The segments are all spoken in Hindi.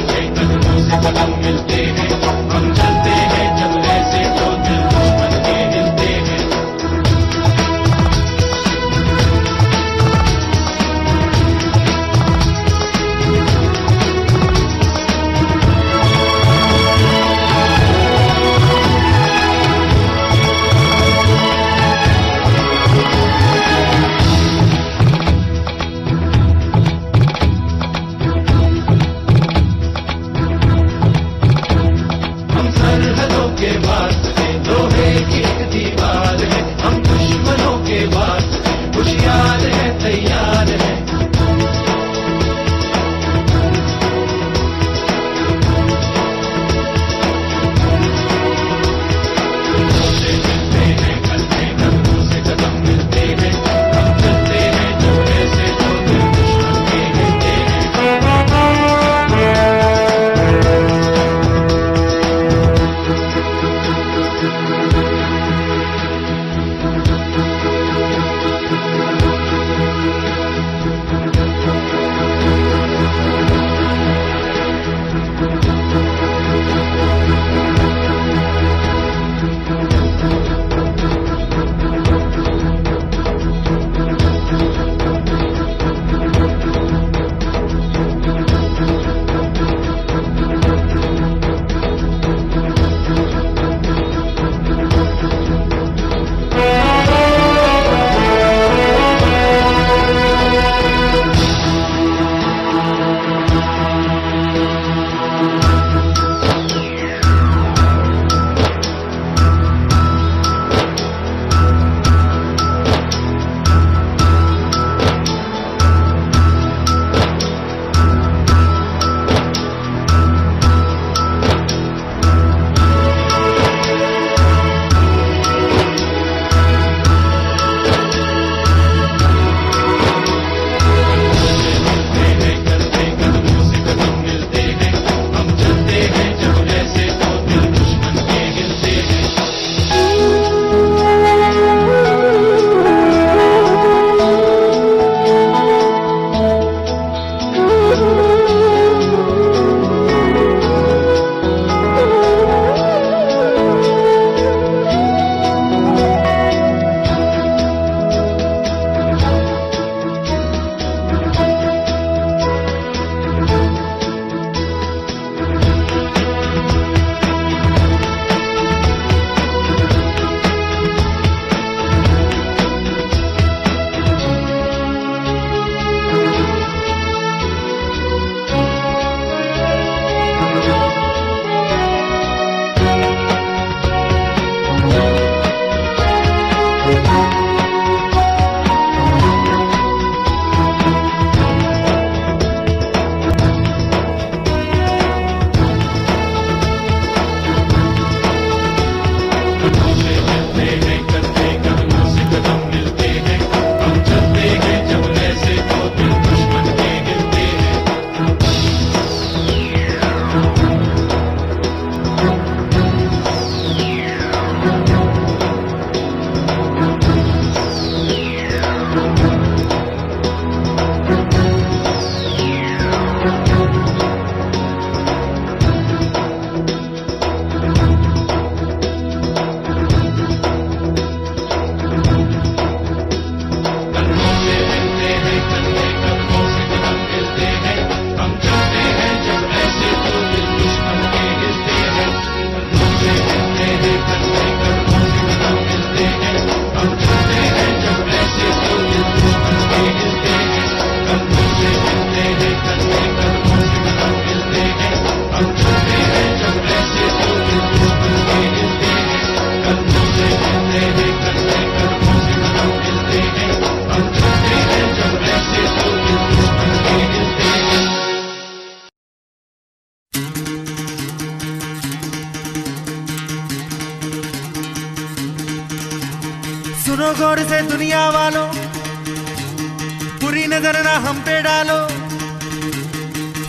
कंधे कदमों से कदम मिलते हैं, हम चलते हैं जब ऐसे तो दिल दुश्मन के हिलते हैं। सरहदों के वास्ते लोहे की एक दीवार है, हम दुश्मनों के वास्ते होशियार है, तैयार है। से मिलते हैं कंधे कदमों से कदम मिलते हैं, हम चलते हैं जब ऐसे तो दिल दुश्मन के हिलते हैं। सुनो गौर से दुनिया वालों, बुरी नजर ना हम पे डालो।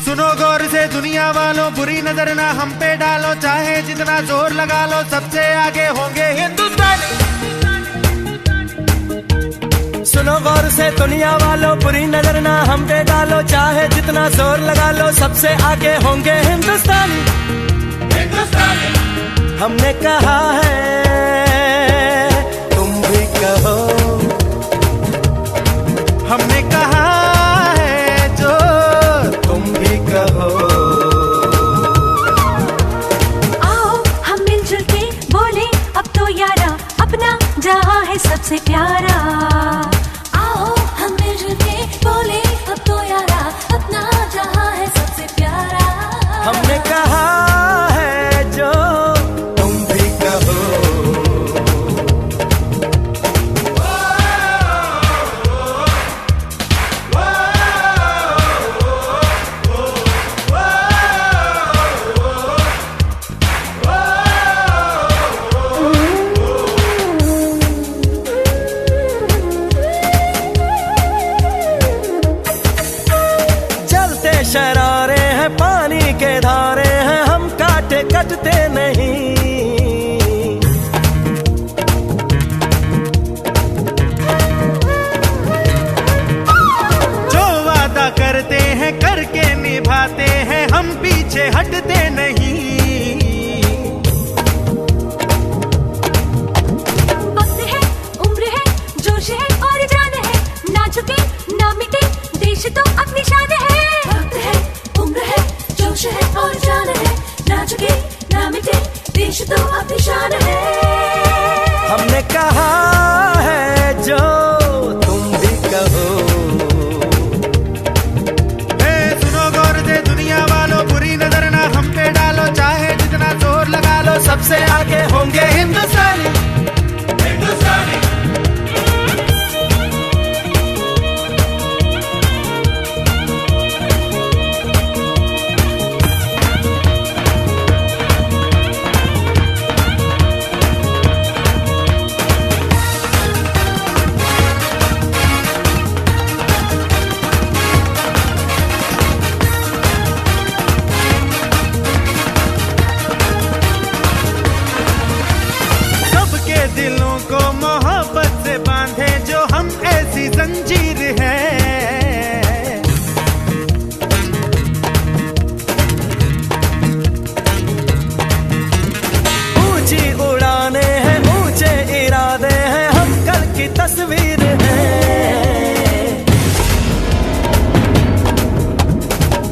सुनो गौर से दुनिया वालों, बुरी नजर ना हम पे डालो। चाहे जितना जोर लगा लो, सबसे आगे होंगे हिंदुस्तानी। सुनो गौर से दुनिया वालों, बुरी नजर ना हम पे डालो, चाहे जितना जोर लगा लो, सबसे आगे होंगे हिंदुस्तानी। हमने कहा है तुम भी कहो, हमने कहा है जो तुम भी कहो। आओ हम मिलजुल के बोले अब तो यारा, अपना जहां है सबसे प्यारा। आओ हम मिलजुल के बोले अब तो यारा, अपना जहां है सबसे प्यारा। हमने कहा है जो तुम भी कहो। जलते शरारे हैं, पानी के धारे हैं, हम काटे कटते नहीं। जो वादा करते हैं करके निभाते हैं, हम पीछे हटते नहीं। वक्त है, उम्र है, जोश है और जान है, ना झुके ना मिटे देश तो अपनी शान है। वक्त है, उम्र है, जोश है और जान है, ना झुके ना मिटे देश तो अपनी शान है। हमने कहा है जो तुम भी कहो। सुनो गौर से दुनिया वालों, बुरी नजर ना हम पे डालो, चाहे जितना जोर लगा लो, सबसे आगे होंगे हिंदुस्तानी। सबके दिलों को मोहब्बत से बांधे जो हम ऐसी जंजीर है। ऊंची उड़ाने हैं, ऊंचे इरादे हैं, हम कल की तस्वीर हैं।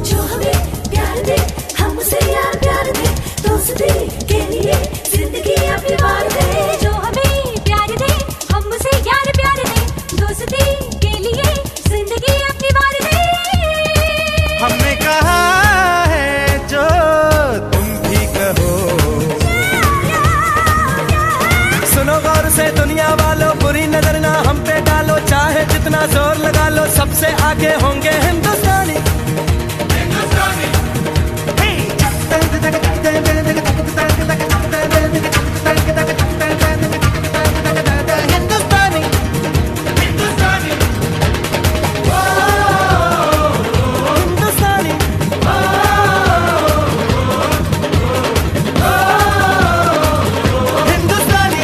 जो हमें प्यार दे, हम उसे यार प्यार दे, दोस्ती के लिए जिंदगी अपनी वार दे। जो हमें प्यार दे, हम उसे यार प्यार दे, दोस्ती के लिए जिंदगी अपनी वार दे। हमने कहा है जो तुम भी कहो। सुनो गौर से दुनिया वालों, बुरी नजर ना हम पे डालो, चाहे जितना जोर लगा लो, सबसे आगे होंगे हिंदुस्तानी। हिंदुस्तानी हिंदुस्तानी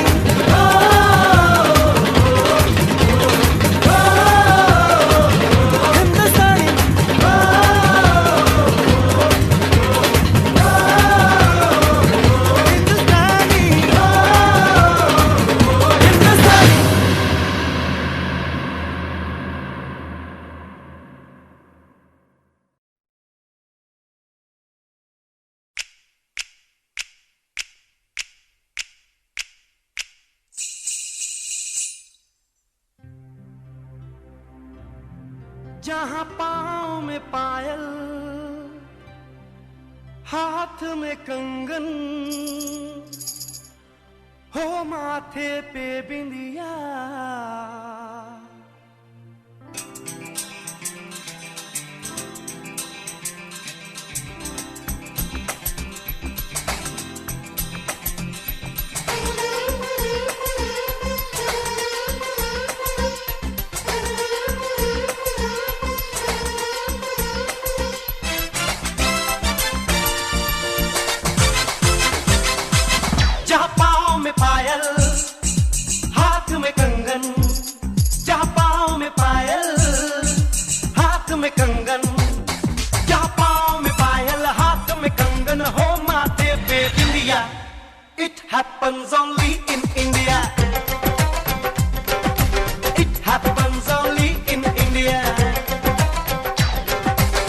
हिंदुस्तानी हिंदुस्तानी हिंदुस्तानी। जहाँ पाँव में पायल, हाथ में कंगन, हो माथे पे बिंदिया, It happens only in India. It happens only in India.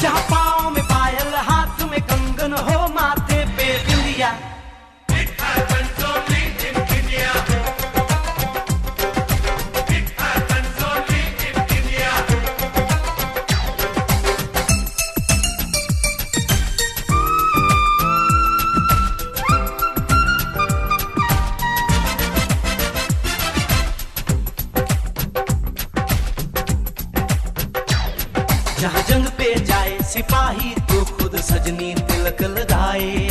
जहाँ पाँव में पायल, हाथ में कंगन हो, माथे पे बिंदिया. It happens only in India. It happens only in India. जहाँ जंग पे जाए सिपाही तो खुद सजनी तिलक लगाए.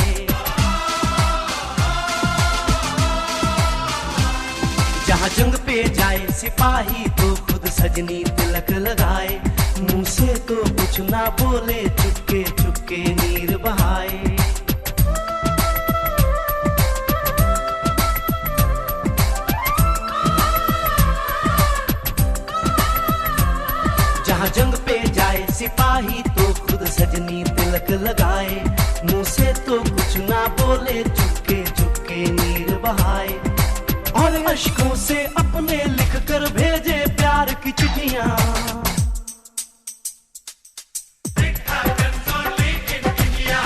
जहाँ जंग पे जाए सिपाही तो खुद सजनी तिलक लगाए. मुंह से तो कुछ ना बोले, चुपके चुपके नीर बहाए. जहाँ जंग पे जाए सिपाही तो खुद सजनी तिलक लगाए. मुंह से तो कुछ ना बोले, चुपके चुपके नीर बहाए. और अश्कों से अपने लिख कर भेजे प्यार की चिट्ठियां. It happens only in India.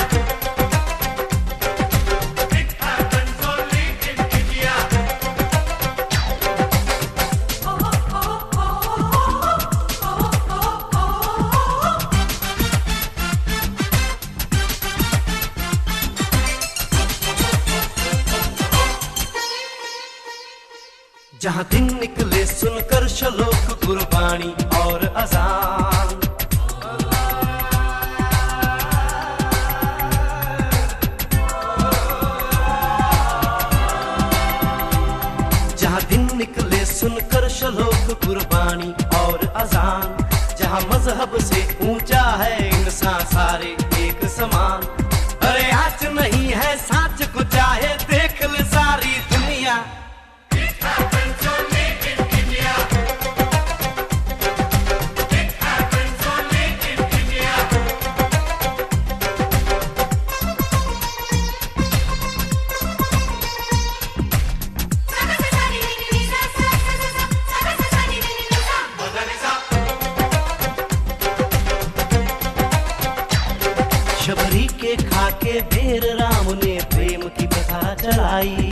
It happens only in India. जहाँ दिन निकले सुनकर श्लोक गुरबाणी और अजान. जहाँ दिन निकले सुनकर श्लोक गुरबाणी और अजान. जहाँ मजहब से ऊंचा है इंसान सारे एक समान. अरे आज नहीं है साच को चाहे देख ले सारी दुनिया. It happens only in India. It happens only in India. Shabari के खाके ढेर राम ने प्रेम की कथा चलाई.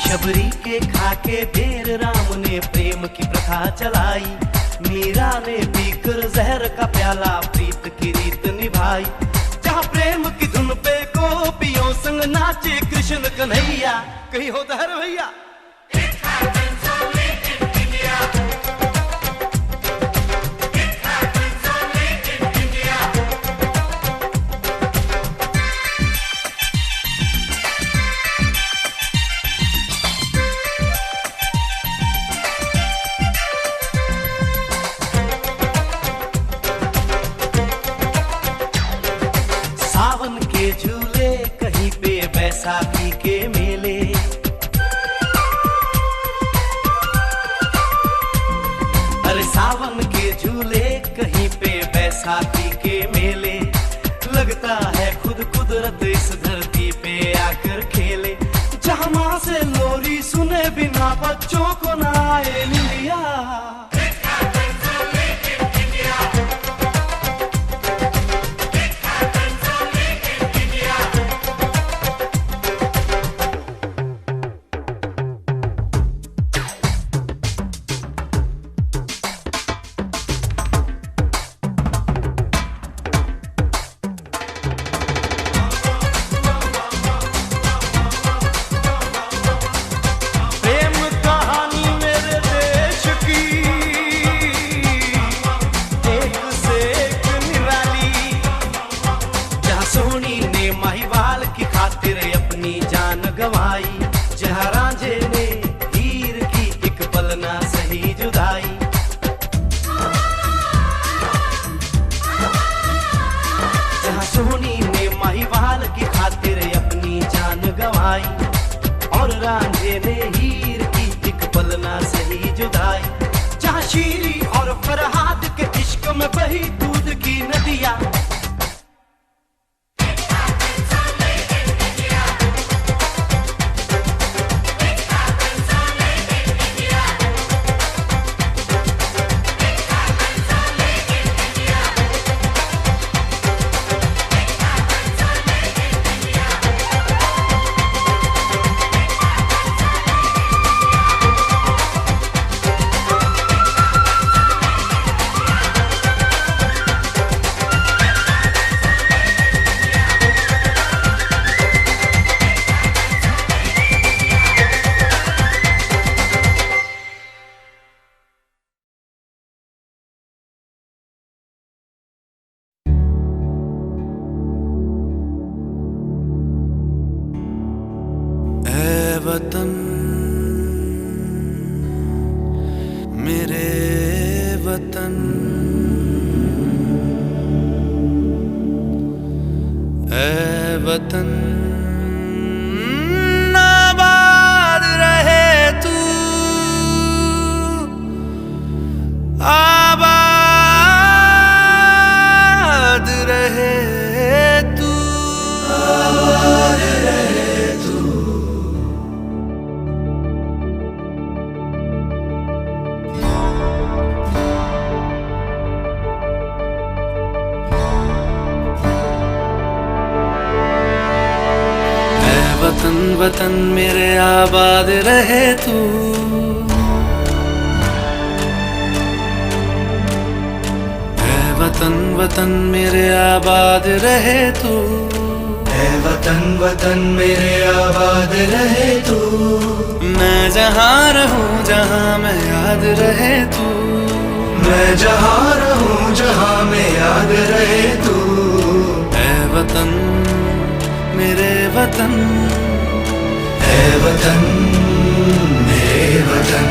शबरी के खाके ढेर राम ने प्रेम की प्रथा चलाई. मीरा ने पीकर जहर का प्याला प्रीत की रीत निभाई. जहाँ प्रेम की धुन पे गोपियों संग नाचे कृष्ण कन्हैया. कहीं होता है रे भैया. It happens only in India. It happens only in India. सावन के झूले कहीं पे बैसाखी के मेले. अरे सावन के झूले कहीं पे बैसाखी के मेले. लगता है खुद कुदरत इस धरती पे आकर खेले. जहाँ माँ से लोरी सुने बिना बच्चों को ना आए निंदिया. It happens only in India. It happens only in India. प्रेम कहानी मेरे देश की एक से एक निराली. जहाँ सोनी ने महिवाल की खातिर अपनी जान गंवाई. जहाँ रांझे ने हीर की एक पल ना सही जुदाई. जहाँ सोनी ने महिवाल की खातिर अपनी जान गंवाई. और रांझे ने हीर की एक पल ना सही जुदाई. जहाँ शीरी और फरहाद के इश्क में बही दूध की नदियाँ. वतन आबाद रहे तू, आबाद रहे तू, आबाद रहे तू। वतन वतन मेरे आबाद रहे तू, ऐ वतन वतन मेरे आबाद रहे तू, ऐ वतन वतन मेरे आबाद रहे तू। मैं जहाँ रहूं जहाँ मैं याद रहे तू, मैं जहाँ रहूं जहाँ मैं याद रहे तू। ऐ वतन मेरे वतन, ऐ वतन मेरे वतन।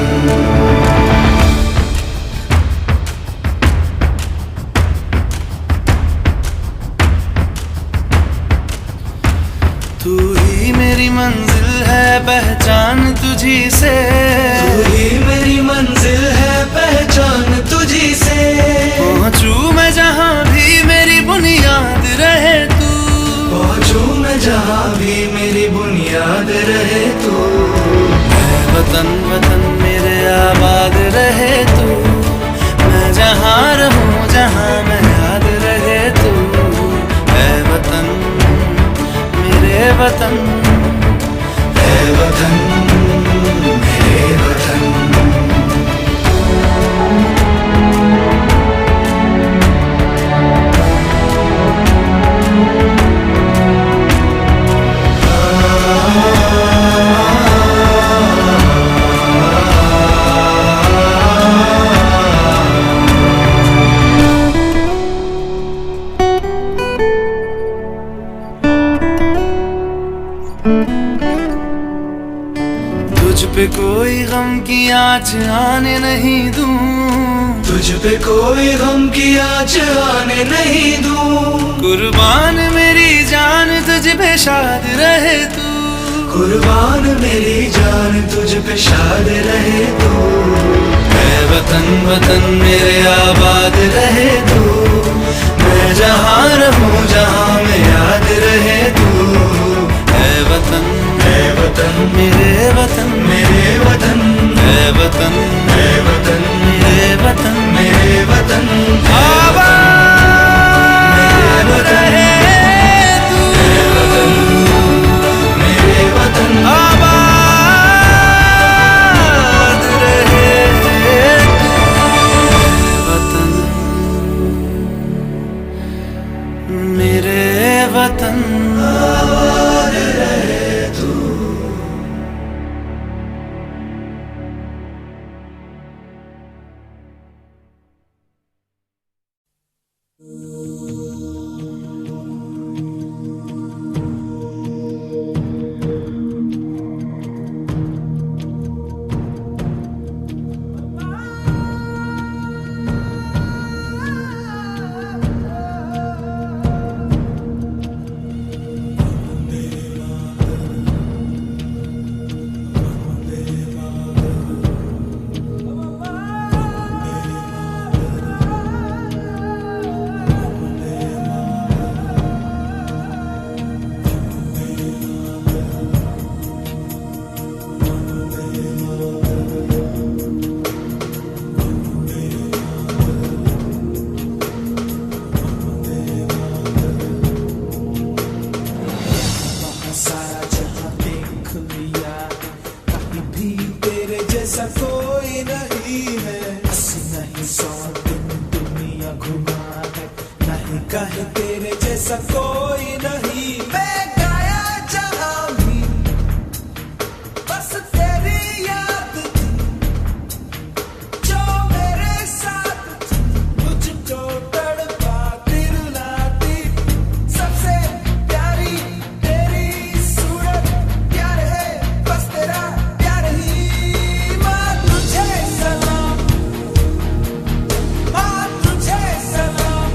तू ही मेरी मंजिल है पहचान तुझी से, तू ही मेरी मंजिल है पहचान तुझी से। पहुंचू मैं जहाँ भी मेरी बुनियाद रहे तू, पहुंचू मैं जहाँ भी मेरी बुनियाद रहे तू। ऐ वतन वतन मेरे आबाद रहे तू, मैं जहाँ रहूं जहाँ मैं याद रहे तू। ऐ वतन मेरे वतन, ऐ वतन मेरे वतन। तुझ पे कोई गम की आँच आने नहीं दूं, तुझ पे कोई गम की आँच आने नहीं दूं। कुर्बान मेरी जान तुझ पे शाद रहे तू, कुर्बान मेरी जान तुझ पे शाद रहे तू। ऐ वतन वतन मेरे आबाद रहे तू, मैं जहाँ रहूं जहाँ मैं याद रहे तू। ऐ वतन, ऐ वतन मेरे वतन, मेरे वतन। ऐ वतन, ऐ वतन मेरे वतन, मेरे वतन। आबाद रहे तू, मेरे वतन, मेरे वतन। आबाद रहे तू, वतन मेरे वतन। आबाद रहे तू। जैसा कोई नहीं है, 80 नहीं 100 दिन दुनिया घुमा है, नहीं कहीं तेरे जैसा कोई नहीं। मैं गाया जहाँ भी बस तेरी याद थी, जो मेरे साथ थी, मुझको तड़पा दिलाती। सबसे प्यारी तेरी सूरत, प्यार है बस तेरा प्यार ही। माँ तुझे सलाम, माँ तुझे सलाम,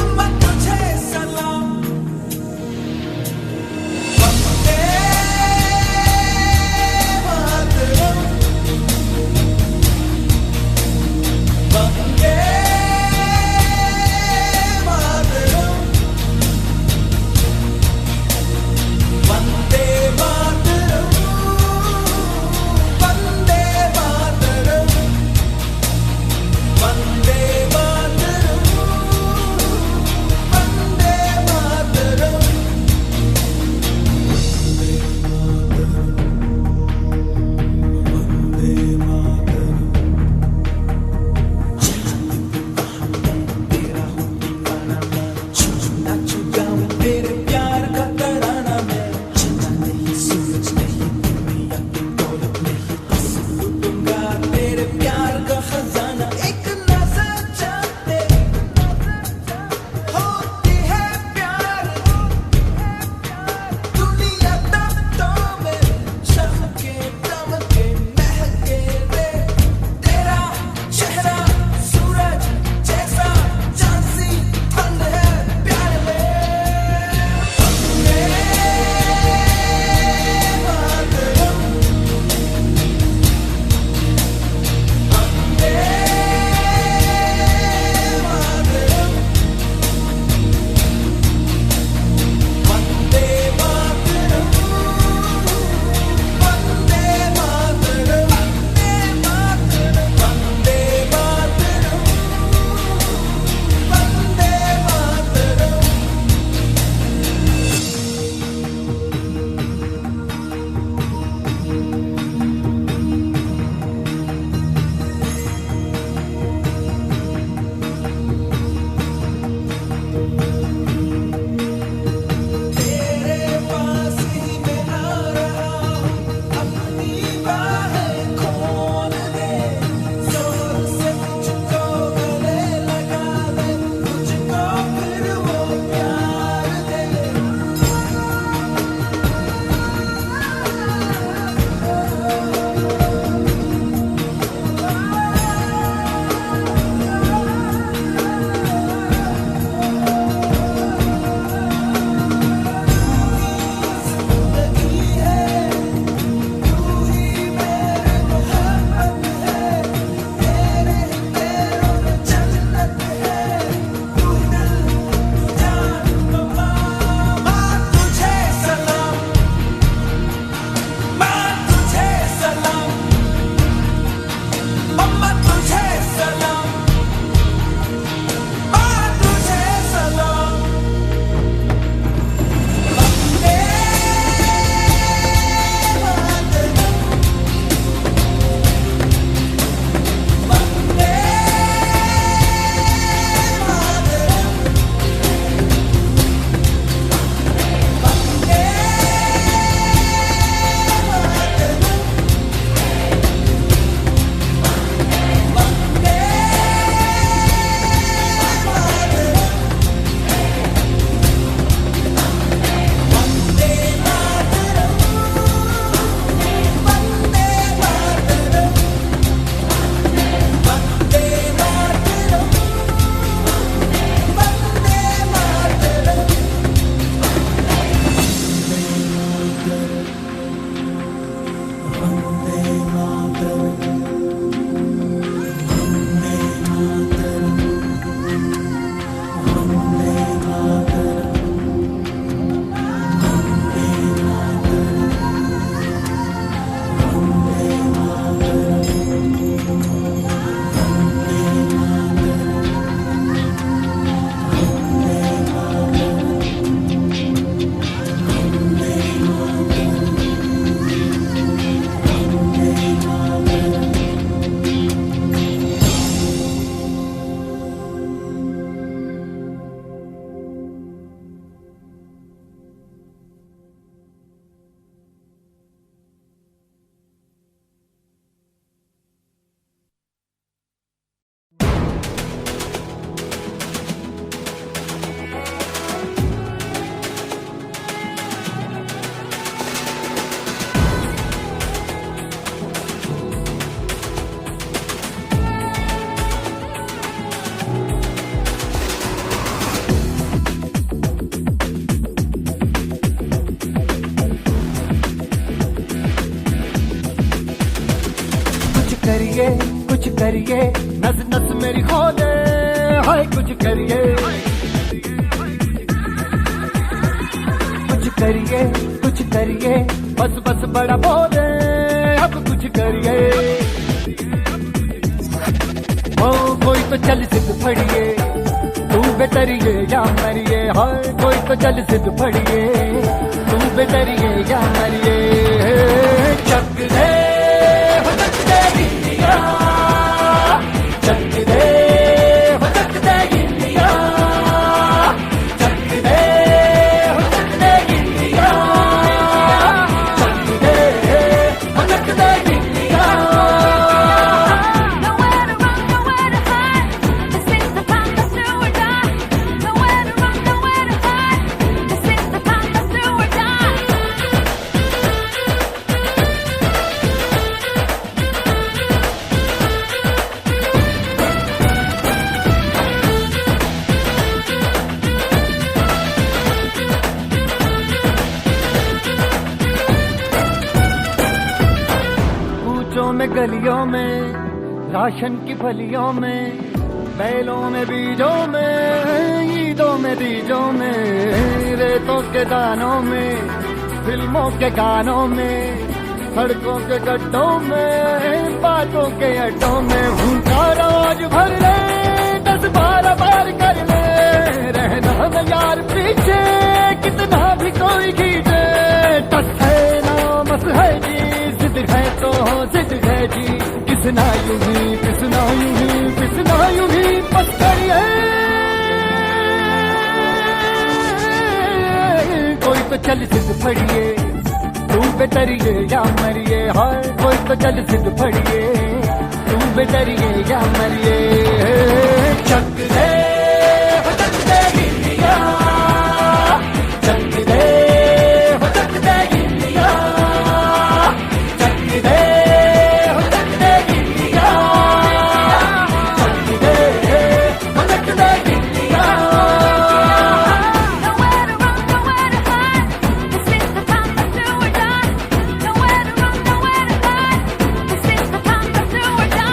अम्मा तुझे सलाम। कुछ करिए, कुछ करिए, कुछ करिए, बस बस बड़ा बोले, अब कुछ करिए। ओ कोई तो चल सिद्ध फड़िए, तू बेतरिए या मरिए, हाय कोई तो चल सिद्ध फड़िए, तू बेतरिए या मरिए। चक दे हो चक दे इंडिया, चक दे हो चक दे इंडिया, चक दे हो चक दे इंडिया, चक दे हो चक दे India. Nowhere to run, nowhere to hide. This is the time, let's do or die. Nowhere to run, nowhere to hide. This is the time, let's do or die. कूचों में गलियों में, राशन की फलियों में, बैलों में बीजों में, ईदों में बीजों में, रेतों के दानों में, फिल्मों के गानों में, सड़कों के गड्ढों में, बातों के अड्डों में, उनका रोज भर ले, 10-12 बार कर ले, रहना न यार पीछे, कितना भी कोई खींचे, टस है नामस है जी, जिद है तो जिद है जी, किसना यूं ही पिसना यूं ही पिसना यूं ही बस करिए। कोई तो चल सिद्ध फड़िए, तू बेतरिए या मरिए, हाय कोई तो चल सिद्ध फड़िए, तू बेतरिए या मरिए। चक दे हो चक दे इंडिया, चक दे हो चक दे इंडिया, चक दे हो चक दे इंडिया, चक दे हो चक दे India. Nowhere to run, nowhere to hide. This is the time, let's do or die. Nowhere to run, nowhere to hide. This is the time, let's do or die.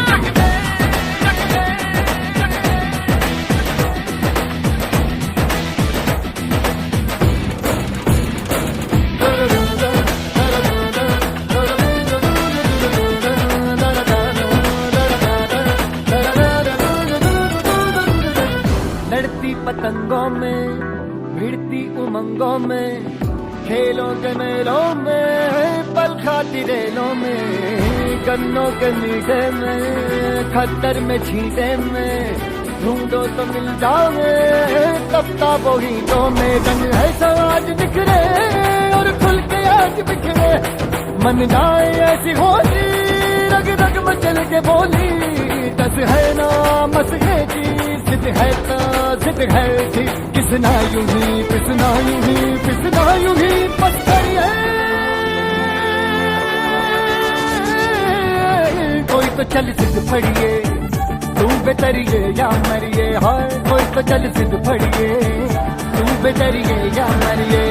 लड़ती पतंगों में, भिड़ती उमंगों में, खेलों के मेलों में, पल खाती रेलों में, गन्नों के मीठे में, खद्दर में छींटे में, ढूंढो तो मिल जाओगे, तबता वही तो में, रंग है समाज बिखरे और खुल के आज बिखरे, मन जाए ऐसी होली, रग रग मचल के बोली, दस है ना मस है जी, जिद है तो जिद है जी, किसना यूं ही पिसना यूं ही पिसना यूं ही बस करिए। कोई तो चल सिद्ध फड़िए, तू बेतरिए या मरिए, हाय कोई तो चल सिद्ध फड़िए, तू बेतरिए या मरिए।